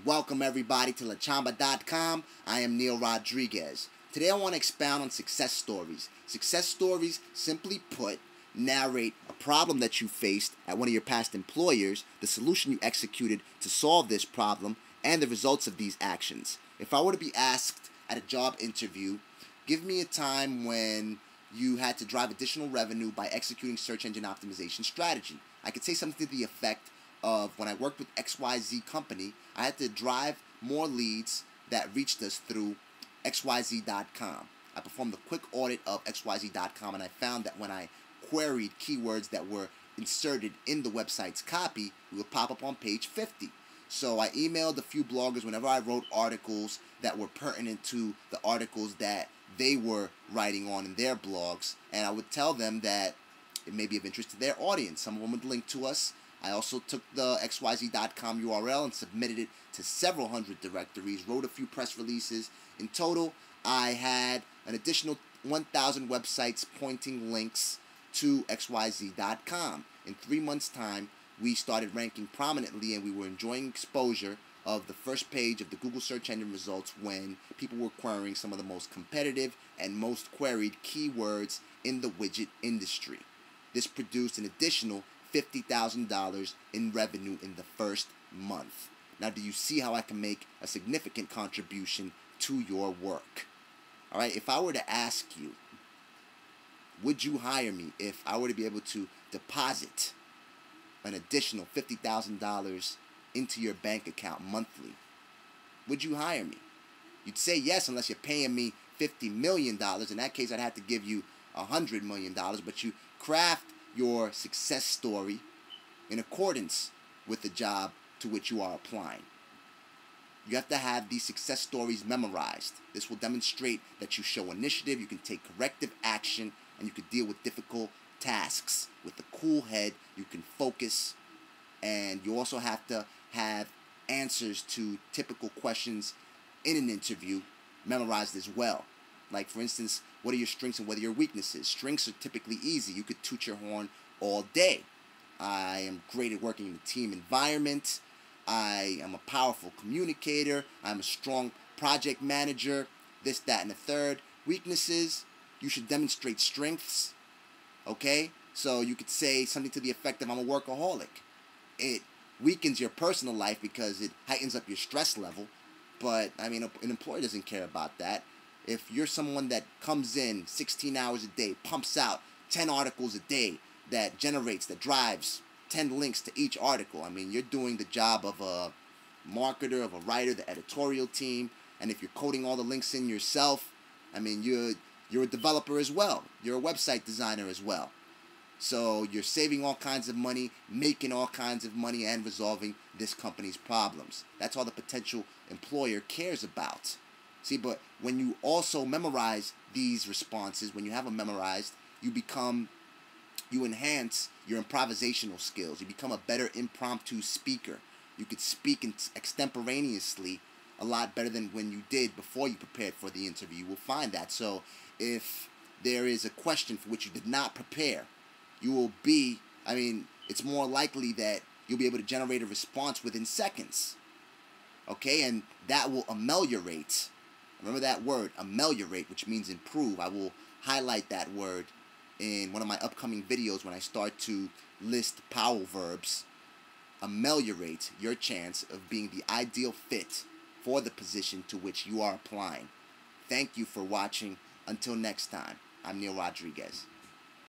Welcome everybody to lachamba.com. I am Neil Rodriguez. Today I want to expound on success stories. Success stories, simply put, narrate a problem that you faced at one of your past employers, the solution you executed to solve this problem, and the results of these actions. If I were to be asked at a job interview, give me a time when you had to drive additional revenue by executing search engine optimization strategy. I could say something to the effect of when I worked with XYZ company, I had to drive more leads that reached us through XYZ.com. I performed a quick audit of XYZ.com and I found that when I queried keywords that were inserted in the website's copy, it would pop up on page 50. So I emailed a few bloggers whenever I wrote articles that were pertinent to the articles that they were writing on in their blogs, and I would tell them that it may be of interest to their audience. Some of them would link to us. I also took the XYZ.com URL and submitted it to several hundred directories, wrote a few press releases. In total, I had an additional 1,000 websites pointing links to XYZ.com. In 3 months' time, we started ranking prominently and we were enjoying exposure of the first page of the Google search engine results when people were querying some of the most competitive and most queried keywords in the widget industry. This produced an additional $50,000 in revenue in the first month. Now, do you see how I can make a significant contribution to your work? All right, if I were to ask you, would you hire me if I were to be able to deposit an additional $50,000 into your bank account monthly? Would you hire me? You'd say yes unless you're paying me $50 million. In that case, I'd have to give you $100 million, but you craft your success story in accordance with the job to which you are applying. You have to have these success stories memorized. This will demonstrate that you show initiative, you can take corrective action, and you can deal with difficult tasks with a cool head. You can focus, and you also have to have answers to typical questions in an interview memorized as well. Like, for instance, what are your strengths and what are your weaknesses? Strengths are typically easy. You could toot your horn all day. I am great at working in a team environment. I am a powerful communicator. I'm a strong project manager. This, that, and the third. Weaknesses, you should demonstrate strengths. Okay? So you could say something to the effect of, I'm a workaholic. It weakens your personal life because it heightens up your stress level. But, I mean, an employer doesn't care about that. If you're someone that comes in 16 hours a day, pumps out 10 articles a day, that drives 10 links to each article, I mean, you're doing the job of a marketer, of a writer, the editorial team. And if you're coding all the links in yourself, I mean, you're a developer as well. You're a website designer as well. So you're saving all kinds of money, making all kinds of money, and resolving this company's problems. That's all the potential employer cares about. See, but when you also memorize these responses, when you have them memorized, you enhance your improvisational skills. You become a better impromptu speaker. You could speak extemporaneously a lot better than when you did before you prepared for the interview. You will find that. So if there is a question for which you did not prepare, it's more likely that you'll be able to generate a response within seconds. Okay, and that will ameliorate. Remember that word, ameliorate, which means improve. I will highlight that word in one of my upcoming videos when I start to list power verbs. Ameliorate your chance of being the ideal fit for the position to which you are applying. Thank you for watching. Until next time, I'm Neil Rodriguez.